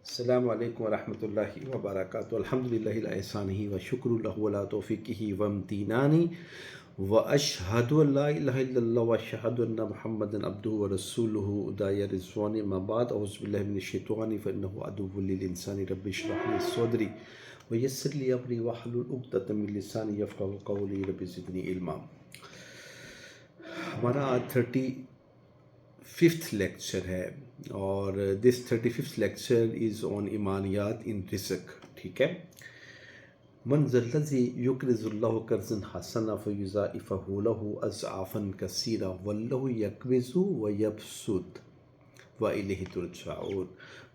السلام علیکم ورحمۃ اللہ وبرکاتہ الحمدللہ الاحسانہ و شکر اللہ ولا توفیقہ و امتنانی و اشہد ان لا الہ الا اللہ و اشہد ان محمد عبدہ و رسولہ داعی رضوان ما بعد اعوذ باللہ من الشیطان فانہ عدو للانسان رب اشرح لی صدری ویسر لی امری واحلل عقدۃ من لسانی یفقہوا قولی رب زدنی علما۔ ہمارا آج 35th لیکچر ہے اور دس 35th لیکچر از آن ایمانیات ان رزق، ٹھیک ہے۔ من ذا الذی یقرض اللہ قرضا حسنا فیضاعفہ لہ اضعافا کثیرا واللہ یقبض ویبسط والیہ ترجعون۔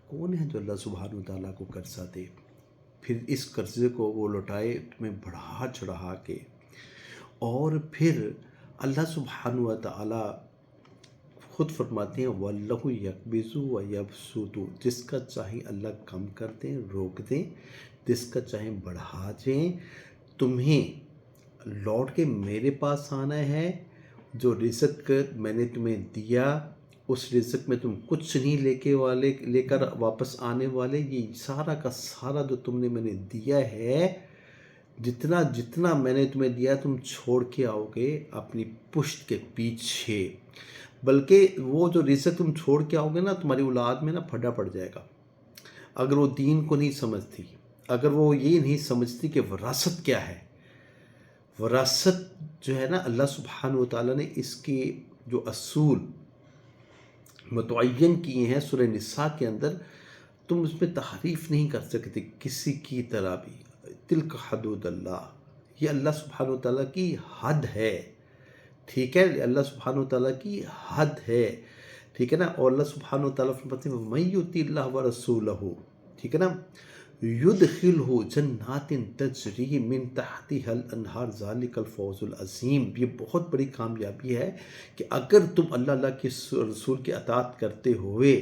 کون ہے جو اللہ سبحانہ وتعالیٰ کو قرضہ دے پھر اس قرضے کو وہ لوٹائے تمہیں بڑھا چڑھا کے، اور پھر اللہ سبحانہ وتعالیٰ خود فرماتے ہیں وَاللَّهُ يَقْبِضُ وَيَبْسُطُ، جس کا چاہے اللہ کم کر دیں، روک دیں، جس کا چاہے بڑھا دیں۔ تمہیں لوٹ کے میرے پاس آنا ہے، جو رزق میں نے تمہیں دیا اس رزق میں تم کچھ نہیں لے کر واپس آنے والے۔ یہ سارا کا سارا جو تم نے میں نے دیا ہے، جتنا جتنا میں نے تمہیں دیا تم چھوڑ کے آؤ گے اپنی پشت کے پیچھے، بلکہ وہ جو رزق تم چھوڑ کے آؤ گے نا، تمہاری اولاد میں نا پھڈا پڑ جائے گا۔ اگر وہ دین کو نہیں سمجھتی، اگر وہ یہ نہیں سمجھتی کہ وراثت کیا ہے، وراثت جو ہے نا اللہ سبحانہ وتعالیٰ نے اس کے جو اصول متعین کیے ہیں سورہ نساء کے اندر، تم اس میں تحریف نہیں کر سکتے کسی کی طرح بھی۔ تلک حدود اللہ، یہ اللہ سبحانہ وتعالیٰ کی حد ہے، ٹھیک ہے، اللہ سبحانہ وتعالیٰ کی حد ہے، ٹھیک ہے نا۔ اور اللہ سبحانہ وتعالیٰ فرماتے ہیں وَمَن یُطِعِ اللَّهَ وَرَسُولَهُ، ٹھیک ہے نا، یُدْخِلْهُ جَنَّاتٍ تَجْرِی مِن تَحْتِهَا الْأَنْہَارُ ذَلِکَ الْفَوْزُ الْعَظِیم۔ یہ بہت بڑی کامیابی ہے کہ اگر تم اللہ کے رسول کی اطاعت کرتے ہوئے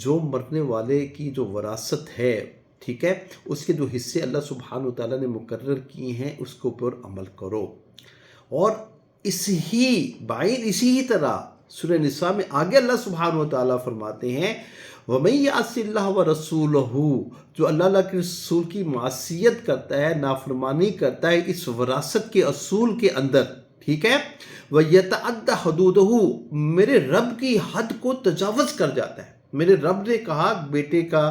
جو مرنے والے کی جو وراثت ہے، ٹھیک ہے، اس کے جو حصے اللہ سبحانہ وتعالیٰ نے مقرر کیے ہیں اس کے اوپر عمل کرو۔ اور اسی طرح سورہ نساء میں آگے اللہ سبحانہ وتعالیٰ فرماتے ہیں وَمَن يَعْصِ اللَّهَ وَرَسُولَهُ، جو اللہ کے رسول کی معصیت کرتا ہے، نافرمانی کرتا ہے اس وراثت کے اصول کے اندر، ٹھیک ہے، وَيَتَعَدَّ حُدُودَهُ، میرے رب کی حد کو تجاوز کر جاتا ہے۔ میرے رب نے کہا بیٹے کا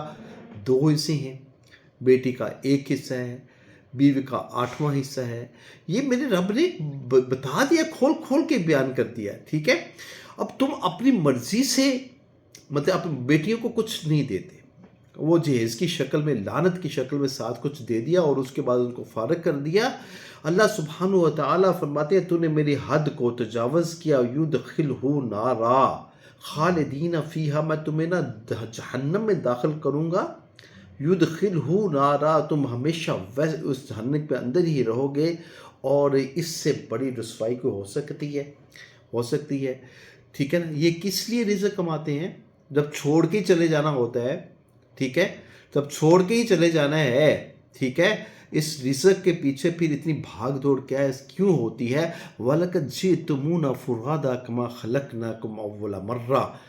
2 حصے ہیں، بیٹی کا 1 حصہ ہے، بیوی کا 8واں حصہ ہے، یہ میرے رب نے بتا دیا، کھول کھول کے بیان کر دیا، ٹھیک ہے۔ اب تم اپنی مرضی سے مطلب اپنی بیٹیوں کو کچھ نہیں دیتے، وہ جہیز کی شکل میں، لعنت کی شکل میں ساتھ کچھ دے دیا اور اس کے بعد ان کو فارغ کر دیا۔ اللہ سبحانہ وتعالیٰ فرماتے ہیں تو نے میری حد کو تجاوز کیا، یدخلہ نارا خالدین فیہا، میں تمہیں نا جہنم میں داخل کروں گا، یدخلہ نارا، تم ہمیشہ اس جہنم پہ اندر ہی رہو گے، اور اس سے بڑی رسوائی کو ہو سکتی ہے، ٹھیک ہے نا۔ یہ کس لیے رزق کماتے ہیں؟ جب چھوڑ کے چلے جانا ہوتا ہے، ٹھیک ہے، جب چھوڑ کے ہی چلے جانا ہے، ٹھیک ہے، اس رزق کے پیچھے پھر اتنی بھاگ دوڑ کیوں ہوتی ہے؟ وَلَقَدْ جِئْتُمُونَا فُرَادَىٰ كَمَا خَلَقْنَاكُمْ أَوَّلَ مَرَّةٍ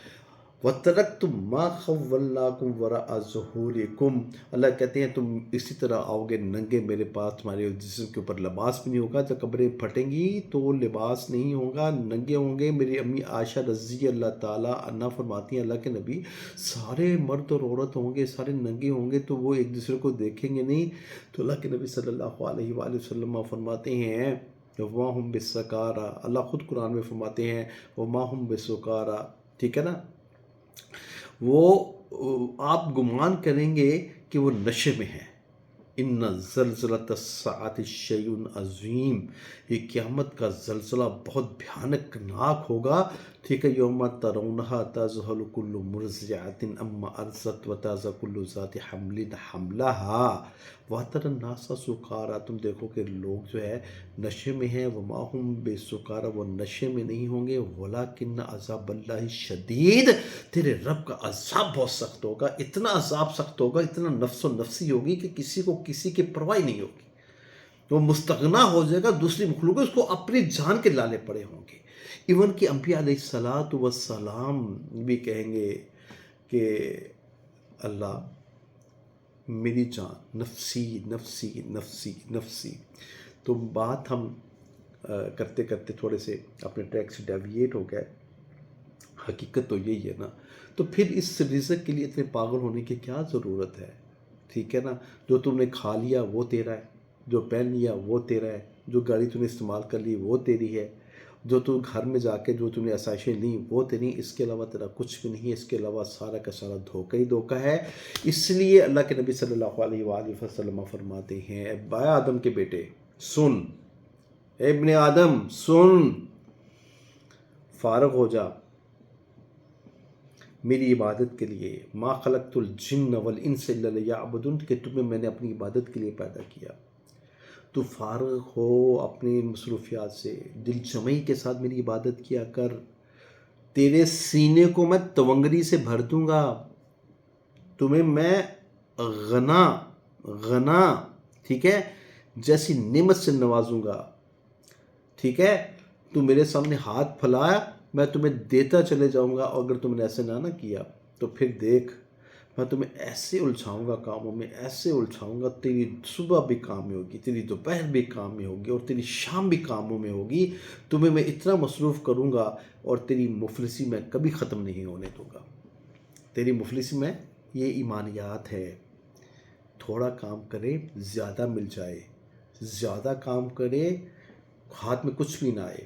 وَتَرَكْتُم مَّا خَوَّلْنَاكُمْ وَرَاءَ ظُهُورِكُمْ، اللہ کہتے ہیں تم اسی طرح آؤ گے ننگے میرے پاس، تمہارے جسم کے اوپر لباس بھی نہیں ہوگا، جب قبریں پھٹیں گی تو لباس نہیں ہوگا، ننگے ہوں گے۔ میری امی عائشہ رضی اللہ تعالیٰ عنہا فرماتی ہیں اللہ کے نبی سارے مرد اور عورت ہوں گے، سارے ننگے ہوں گے تو وہ ایک دوسرے کو دیکھیں گے نہیں، تو اللہ کے نبی صلی اللہ علیہ وآلہ وسلم فرماتے ہیں وَمَا هُمْ بِالسُّکَارَىٰ، اللہ خود قرآن میں فرماتے ہیں وَمَا هُمْ بِالسُّکَارَىٰ، ٹھیک ہے نا، وہ آپ گمان کریں گے کہ وہ نشے میں ہیں۔ ان زلزلۃ الساعۃ شیء عظیم، یہ قیامت کا زلزلہ بہت بھیانک ناک ہوگا، ٹھیک ہے، یوم ترونھا تذہل کل مرضعۃ عما ارضعت وتضع کل ذات حمل حملھا وتری الناس سکارا، تم دیکھو کہ لوگ جو ہے نشے میں ہیں، وما ہم بسکارا، وہ نشے میں نہیں ہوں گے، ولکن عذاب اللہ شدید، تیرے رب کا عذاب بہت سخت ہوگا، اتنا عذاب سخت ہوگا، اتنا نفس و نفسی ہوگی کہ کسی کو کسی کی پرواہ نہیں ہوگی، وہ مستغنا ہو جائے گا دوسری مخلوق، اس کو اپنی جان کے لالے پڑے ہوں گے۔ ایون کہ انبیاء علیہ السلام بھی کہیں گے کہ اللہ میری جان، نفسی نفسی نفسی نفسی. تو بات ہم کرتے کرتے تھوڑے سے اپنے ٹریک سے ڈیویٹ ہو گئے. حقیقت تو یہی ہے نا. تو پھر اس رزق کے لیے اتنے پاگل ہونے کی کیا ضرورت ہے؟ ٹھیک ہے نا. جو تم نے کھا لیا وہ تیرا ہے، جو پہن لیا وہ تیرا ہے، جو گاڑی تم نے استعمال کر لی وہ تیری ہے، جو تم گھر میں جا کے جو تم نے آسائشیں لیں وہ تیری. اس کے علاوہ تیرا کچھ بھی نہیں ہے. اس کے علاوہ سارا کا سارا دھوکہ ہی دھوکہ ہے. اس لیے اللہ کے نبی صلی اللہ علیہ وآلہ وسلم فرماتے ہیں، اے آدم کے بیٹے سن، اے ابن آدم سن، فارغ ہو جا میری عبادت کے لیے. ما خلقت الجن والانس الا لیعبدون، کہ تمہیں میں نے اپنی عبادت کے لیے پیدا کیا. تو فارغ ہو اپنی مصروفیات سے، دل جمعی کے ساتھ میری عبادت کیا کر. تیرے سینے کو میں تونگری سے بھر دوں گا، تمہیں میں غنا غنا ٹھیک ہے جیسی نعمت سے نوازوں گا. ٹھیک ہے، تو میرے سامنے ہاتھ پھیلایا، میں تمہیں دیتا چلے جاؤں گا. اور اگر تم نے ایسے نہ کیا تو پھر دیکھ، میں تمہیں ایسے الجھاؤں گا کاموں میں، ایسے الجھاؤں گا، تیری صبح بھی کام میں ہوگی، تیری دوپہر بھی کام میں ہوگی، اور تیری شام بھی کاموں میں ہوگی. تمہیں میں اتنا مصروف کروں گا، اور تیری مفلسی میں کبھی ختم نہیں ہونے دوں گا. تیری مفلسی میں یہ ایمانیات ہے. تھوڑا کام کرے زیادہ مل جائے، زیادہ کام کرے ہاتھ میں کچھ بھی نہ آئے.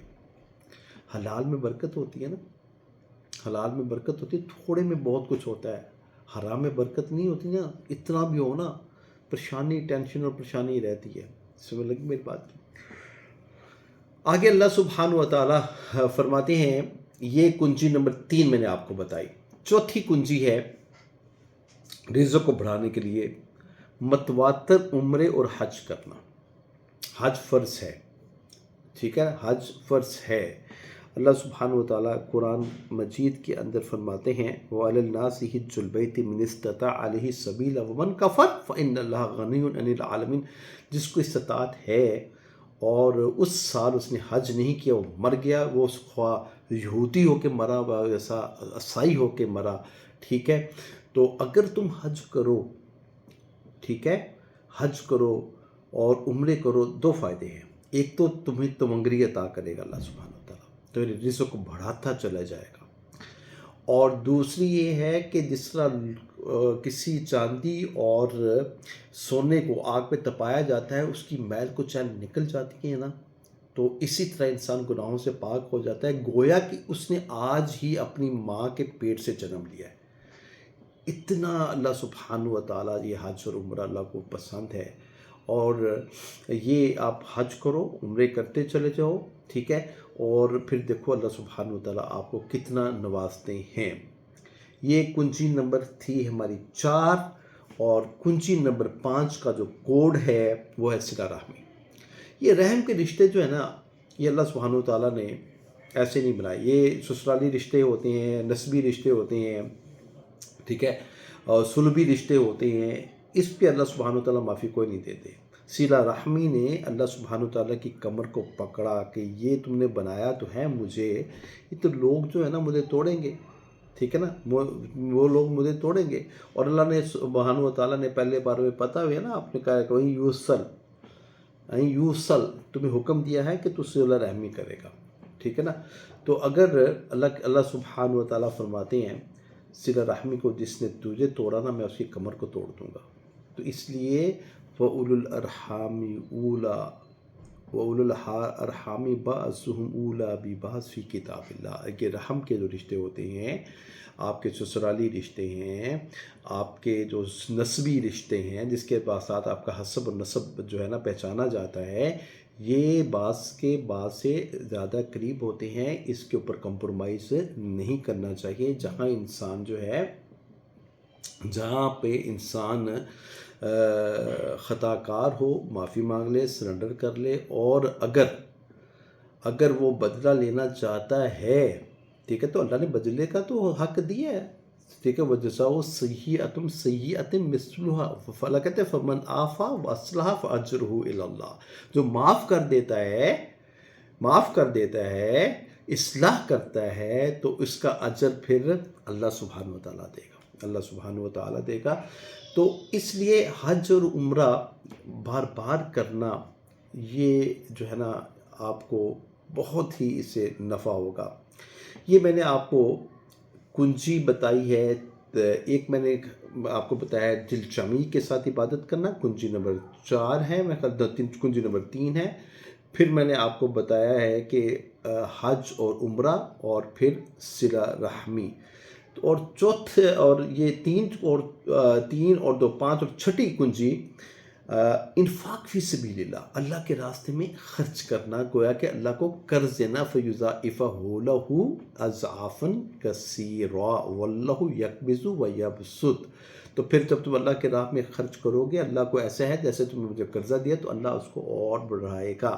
حلال میں برکت ہوتی ہے نا، حلال میں برکت ہوتی ہے، تھوڑے میں بہت کچھ ہوتا ہے. حرام میں برکت نہیں ہوتی نا، اتنا بھی ہو نا پریشانی، ٹینشن اور پریشانی رہتی ہے. سمجھ لگی میری بات؟ آگے اللہ سبحانہ و تعالیٰ فرماتے ہیں، یہ کنجی نمبر 3 میں نے آپ کو بتائی. چوتھی کنجی ہے رزق کو بڑھانے کے لیے متواتر عمرے اور حج کرنا. حج فرض ہے. ٹھیک ہے، حج فرض ہے. اللہ سبحانہ و تعالیٰ قرآن مجید کے اندر فرماتے ہیں، وَعَلَى النَّاسِ حِجُّ الْبَيْتِ مَنِ اسْتَطَاعَ إِلَيْهِ سَبِيلًا وَمَنْ كَفَرَ فَإِنَّ اللَّهَ غَنِيٌّ عَنِ الْعَالَمِينَ. جس کو استطاعت ہے اور اس سال اس نے حج نہیں کیا، وہ مر گیا، وہ خواہ یہودی ہو کے مرا و ایسا عیسائی ہو کے مرا. ٹھیک ہے، تو اگر تم حج کرو، ٹھیک ہے، حج کرو اور عمرے کرو، 2 فائدے ہیں. ایک تو تمہیں تمنگری عطا کرے گا اللہ سبحانہ و تعالیٰ، تو رزق کو بڑھاتا چلا جائے گا. اور دوسری یہ ہے کہ جس طرح کسی چاندی اور سونے کو آگ پہ تپایا جاتا ہے، اس کی میل کو چین نکل جاتی ہے نا، تو اسی طرح انسان گناہوں سے پاک ہو جاتا ہے، گویا کہ اس نے آج ہی اپنی ماں کے پیٹ سے جنم لیا ہے. اتنا اللہ سبحانہ و تعالیٰ یہ حج اور عمرہ اللہ کو پسند ہے. اور یہ آپ حج کرو، عمرے کرتے چلے جاؤ. ٹھیک ہے، اور پھر دیکھو اللہ سبحانہ و تعالیٰ آپ کو کتنا نوازتے ہیں. یہ کنجی نمبر تھی ہماری 4. اور کنجی نمبر 5 کا جو کوڈ ہے وہ ہے صلہ رحمی. یہ رحم کے رشتے جو ہے نا، یہ اللہ سبحانہ و تعالیٰ نے ایسے نہیں بنائے. یہ سسرالی رشتے ہوتے ہیں، نسبی رشتے ہوتے ہیں، ٹھیک ہے، اور سلبی رشتے ہوتے ہیں. اس پہ اللہ سبحانہ و تعالیٰ معافی کوئی نہیں دیتے. صلہ رحمی نے اللہ سبحانہ و تعالیٰ کی کمر کو پکڑا کہ یہ تم نے بنایا تو ہے مجھے، یہ تو لوگ جو ہے نا مجھے توڑیں گے. ٹھیک ہے نا، وہ لوگ مجھے توڑیں گے. اور اللہ نے سبحانہ و تعالیٰ نے پہلے بار میں پتہ ہوئے نا، آپ نے کہا کہ وہیں یوسل تمہیں حکم دیا ہے کہ تو صلہ رحمی کرے گا. ٹھیک ہے نا. تو اگر اللہ سبحانہ و تعالیٰ فرماتے ہیں صلہ رحمی کو جس نے تجھے توڑا نا، میں اس کی کمر کو توڑ دوں گا. تو اس لیے وَأُولُو الْأَرْحَامِ بَعْضُهُمْ أَوْلَىٰ بِبَعْضٍ فِي كِتَابِ اللَّهِ. یہ رحم کے جو رشتے ہوتے ہیں، آپ کے سسرالی رشتے ہیں، آپ کے جو نسبی رشتے ہیں، جس کے ساتھ آپ کا حسب اور نسب جو ہے نا پہچانا جاتا ہے، یہ بعض کے بعض سے زیادہ قریب ہوتے ہیں. اس کے اوپر کمپرومائز نہیں کرنا چاہیے. جہاں انسان جو ہے، جہاں پہ انسان خطا کار ہو، معافی مانگ لے، سرنڈر کر لے. اور اگر وہ بدلہ لینا چاہتا ہے، ٹھیک ہے، تو اللہ نے بدلے کا تو حق دیا ہے. ٹھیک ہے، وَجَزَاءُ سَیِّئَةٍ سَیِّئَةٍ مِثْلُهَا. فَاللہ کہتے ہیں فَمَنْ عَافَا وَأَصْلَحَ فَأَجْرُهُ إِلَى اللَّهِ. جو معاف کر دیتا ہے، اصلاح کرتا ہے، تو اس کا اجر پھر اللہ سبحانہ و تعالیٰ دے گا. اللہ سبحانہ و تعالیٰ دے گا. تو اس لیے حج اور عمرہ بار بار کرنا یہ جو ہے نا آپ کو بہت ہی اس سے نفع ہوگا. یہ میں نے آپ کو کنجی بتائی ہے. ایک میں نے آپ کو بتایا ہے دل جمعی کے ساتھ عبادت کرنا، کنجی نمبر 4 ہے، میں کنجی نمبر 3 ہے. پھر میں نے آپ کو بتایا ہے کہ حج اور عمرہ اور پھر صلہ رحمی. اور چوتھے اور یہ تین اور دو 5 اور چھٹی کنجی انفاق فی سبیل اللہ، اللہ کے راستے میں خرچ کرنا، گویا کہ اللہ کو قرض دینا. فَيُضَاعِفَهُ لَهُ أَضْعَافًا كَثِيرًا وَاللَّهُ يَقْبِضُ وَيَبْسُطُ. تو پھر جب تم اللہ کے راہ میں خرچ کرو گے، اللہ کو ایسا ہے جیسے تم نے مجھے قرضہ دیا، تو اللہ اس کو اور بڑھائے گا.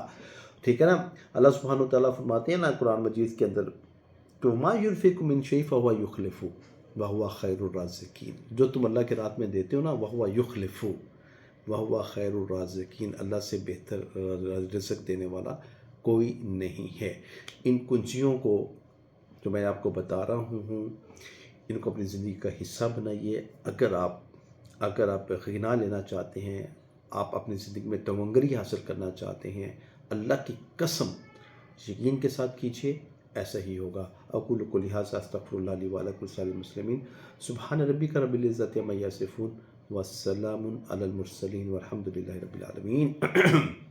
ٹھیک ہے نا. اللہ سبحانہ وتعالیٰ فرماتے ہیں نا قرآن مجید کے اندر، تو ما ينفق من شيء فهو يخلفه وهو خیر الرازقین. جو تم اللہ کے راہ میں دیتے ہو نا، وهو يخلفه وهو خیر الرازقین، اللہ سے بہتر رزق دینے والا کوئی نہیں ہے. ان کنجیوں کو جو میں آپ کو بتا رہا ہوں، ان کو اپنی زندگی کا حصہ بنائیے. اگر آپ غنا لینا چاہتے ہیں، آپ اپنی زندگی میں تونگری حاصل کرنا چاہتے ہیں، اللہ کی قسم یقین کے ساتھ کیجیے، ایسا ہی ہوگا. اقول قولی ھذا استغفر اللہ لی ولکم ولسائر المسلمین. سبحان ربک رب العزۃ عما یصفون والسلام علی المرسلین والحمد للہ رب العالمین.